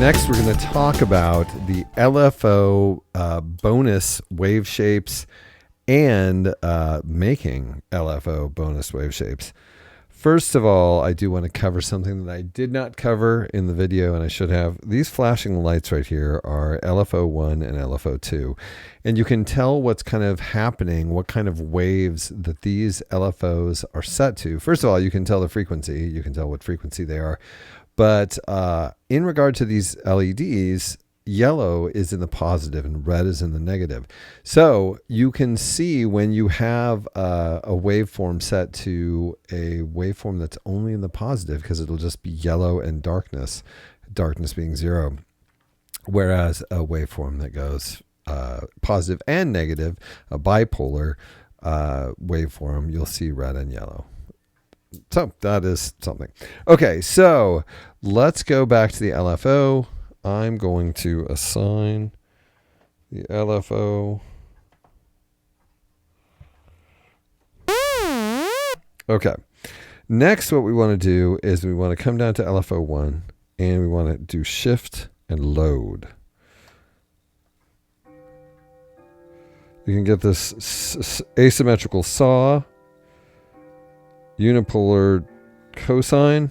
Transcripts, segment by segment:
Next, we're going to talk about the LFO bonus wave shapes and making LFO bonus wave shapes. First of all, I do want to cover something that I did not cover in the video, and I should have. These flashing lights right here are LFO1 and LFO2. And you can tell what's kind of happening, what kind of waves that these LFOs are set to. First of all, you can tell the frequency. You can tell what frequency they are. But in regard to these LEDs, yellow is in the positive and red is in the negative. So you can see when you have a waveform set to a waveform that's only in the positive, because it'll just be yellow and darkness being 0. Whereas a waveform that goes positive and negative, a bipolar waveform, you'll see red and yellow. So that is something. Okay, so let's go back to the LFO. I'm going to assign the LFO. Okay. Next, what we want to do is we want to come down to LFO1 and we want to do shift and load. You can get this asymmetrical saw, unipolar cosine.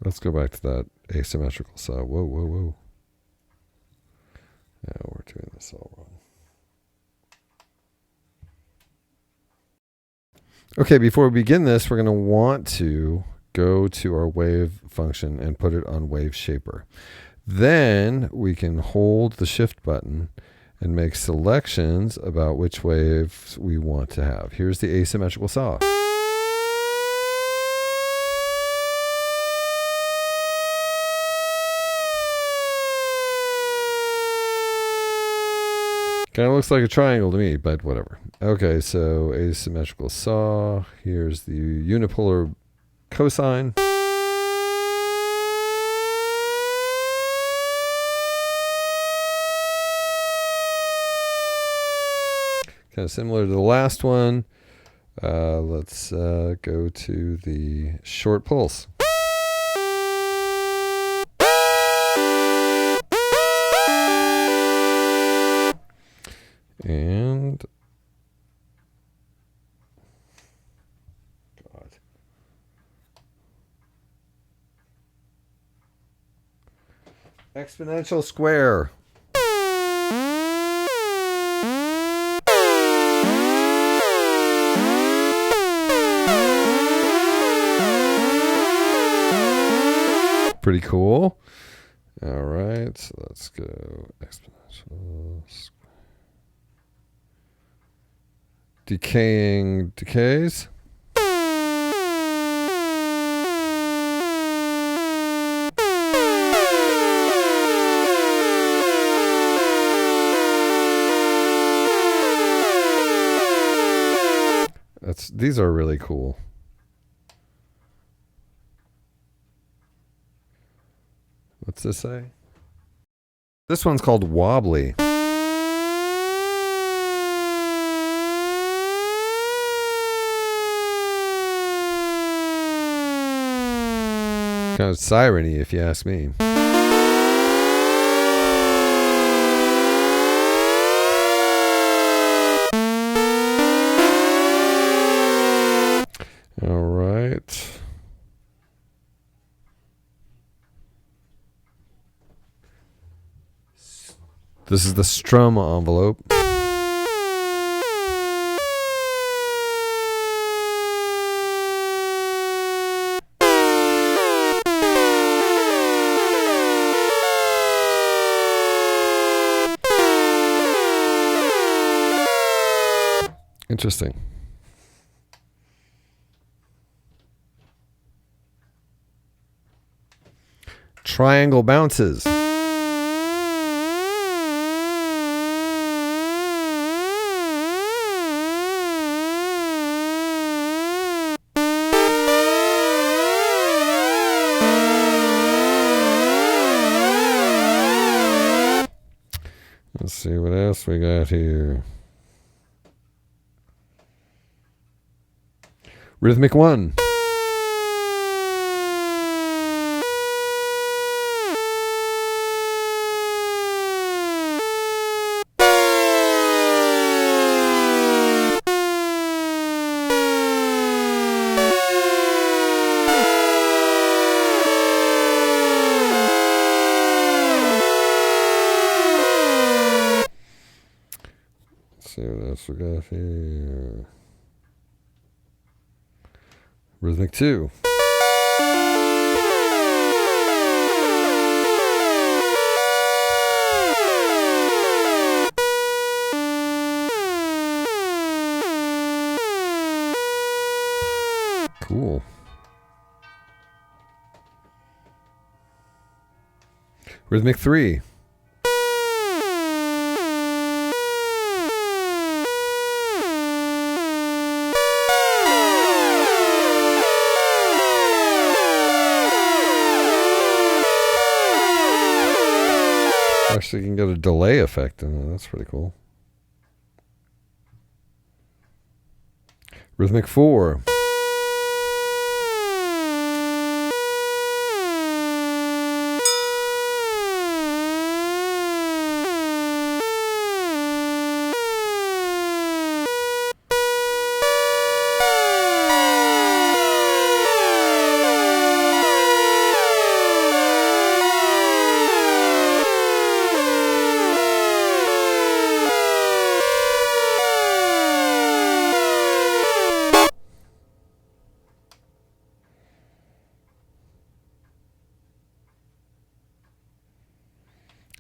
Let's go back to that asymmetrical saw. Whoa, whoa, whoa. Yeah, we're doing this all wrong. Okay, before we begin this, we're going to want to go to our wave function and put it on wave shaper. Then we can hold the shift button and make selections about which waves we want to have. Here's the asymmetrical saw. Kind of looks like a triangle to me, but whatever. Okay, so asymmetrical saw. Here's the unipolar cosine. Kind of similar to the last one. Let's go to the short pulse. And God. Exponential square. Pretty cool. All right, so let's go exponential square. Decaying decays. These are really cool. What's this say? This one's called wobbly. Kind of siren-y, if you ask me. All right. This is the strum envelope. Interesting. Triangle bounces. Let's see what else we got here. Rhythmic 1. see what else we got here. Rhythmic 2. Cool. Rhythmic 3. Actually, you can get a delay effect in it. That's pretty cool. Rhythmic 4.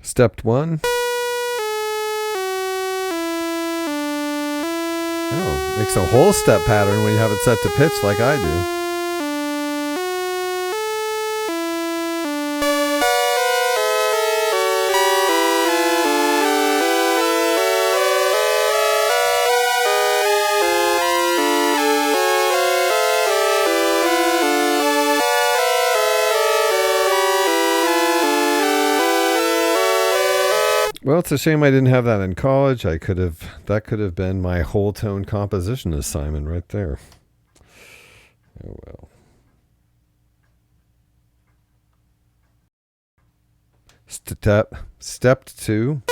Step 1. Oh, makes a whole step pattern when you have it set to pitch like I do. Well, it's a shame I didn't have that in college. That could have been my whole tone composition assignment right there. Oh well. Step 2.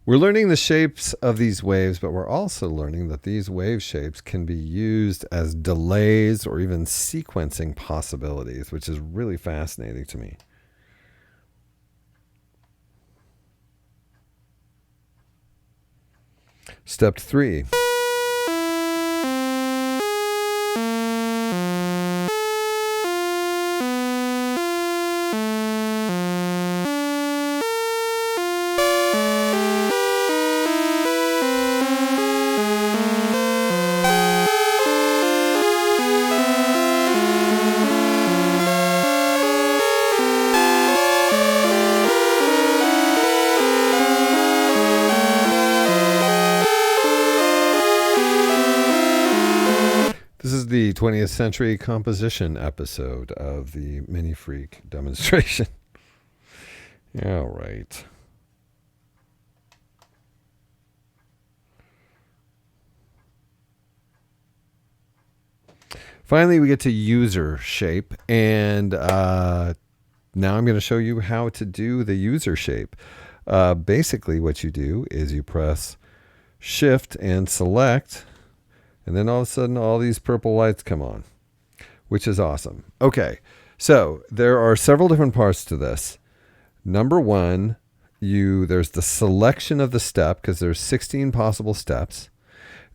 We're learning the shapes of these waves, but we're also learning that these wave shapes can be used as delays or even sequencing possibilities, which is really fascinating to me. Step 3. This is the 20th century composition episode of the MiniFreak demonstration. All right. Finally, we get to user shape, and now I'm going to show you how to do the user shape. Basically, what you do is you press Shift and select, and then all of a sudden all these purple lights come on, which is awesome. Okay, so there are several different parts to this. Number one, there's the selection of the step, because there's 16 possible steps.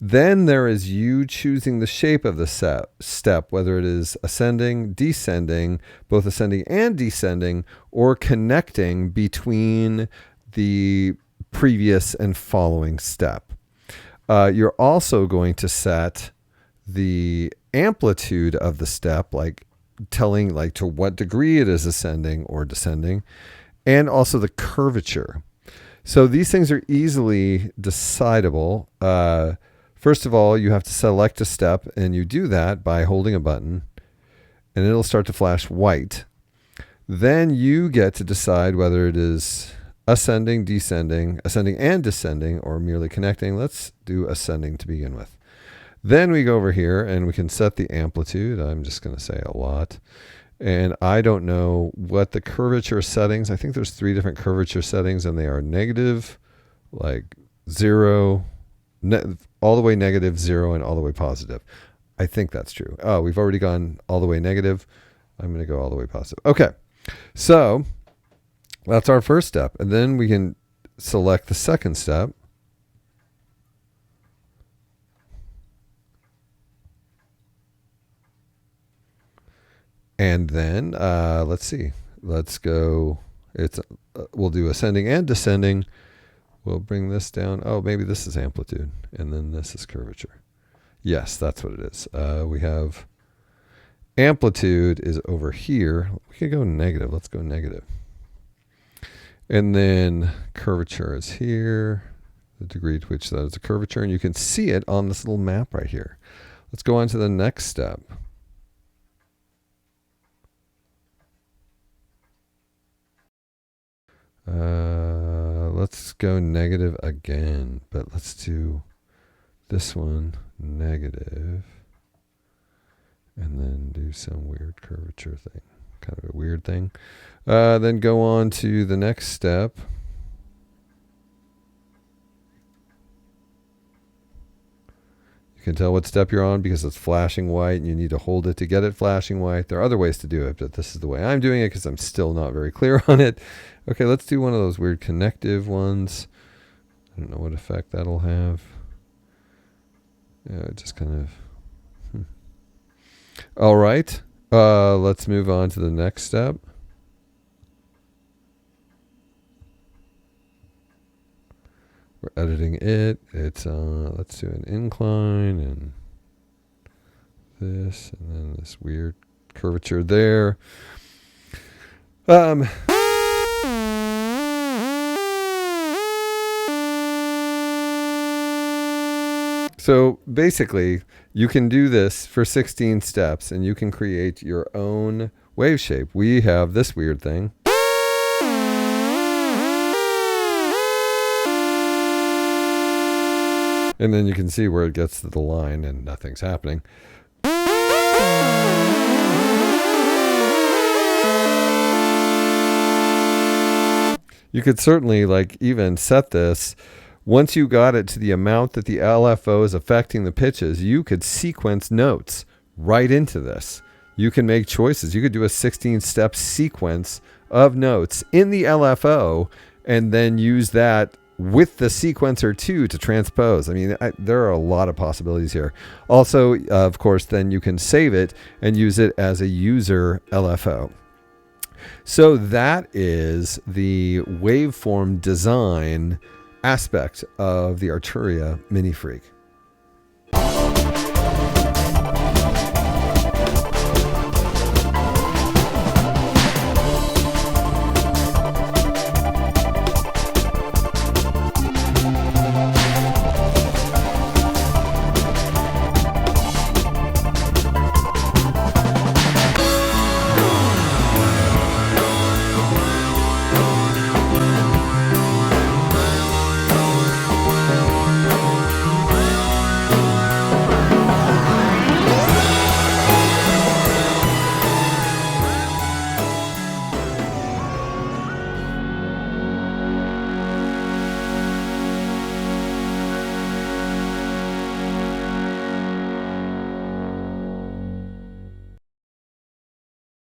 Then there is you choosing the shape of the step, whether it is ascending, descending, both ascending and descending, or connecting between the previous and following step. You're also going to set the amplitude of the step, like telling to what degree it is ascending or descending, and also the curvature. So these things are easily decidable. First of all, you have to select a step, and you do that by holding a button, and it'll start to flash white. Then you get to decide whether it is ascending, descending, ascending and descending, or merely connecting. Let's do ascending to begin with. Then we go over here and we can set the amplitude. I'm just going to say a lot. And I don't know what the curvature settings, I think there's 3 different curvature settings, and they are negative, like 0, all the way negative, 0, and all the way positive. I think that's true. Oh, we've already gone all the way negative. I'm going to go all the way positive. Okay. So that's our first step. And then we can select the second step. And then let's see. Let's go. We'll do ascending and descending. We'll bring this down. Oh, maybe this is amplitude. And then this is curvature. Yes, that's what it is. We have amplitude is over here. We could go negative. Let's go negative. And then curvature is here. The degree to which that is a curvature. And you can see it on this little map right here. Let's go on to the next step. Let's go negative again, but let's do this one negative, and then do some weird curvature thing, kind of a weird thing. Then go on to the next step. You can tell what step you're on because it's flashing white and you need to hold it to get it flashing white. There are other ways to do it, but this is the way I'm doing it because I'm still not very clear on it. Okay, let's do one of those weird connective ones. I don't know what effect that'll have. Yeah, just kind of... All right, let's move on to the next step. We're editing it. It's let's do an incline and this, and then this weird curvature there. So basically, you can do this for 16 steps, and you can create your own wave shape. We have this weird thing. And then you can see where it gets to the line and nothing's happening. You could certainly even set this. Once you got it to the amount that the LFO is affecting the pitches, you could sequence notes right into this. You can make choices. You could do a 16-step sequence of notes in the LFO and then use that with the sequencer too to transpose. I mean, there are a lot of possibilities here. Also, of course, then you can save it and use it as a user LFO. So that is the waveform design aspect of the Arturia MiniFreak.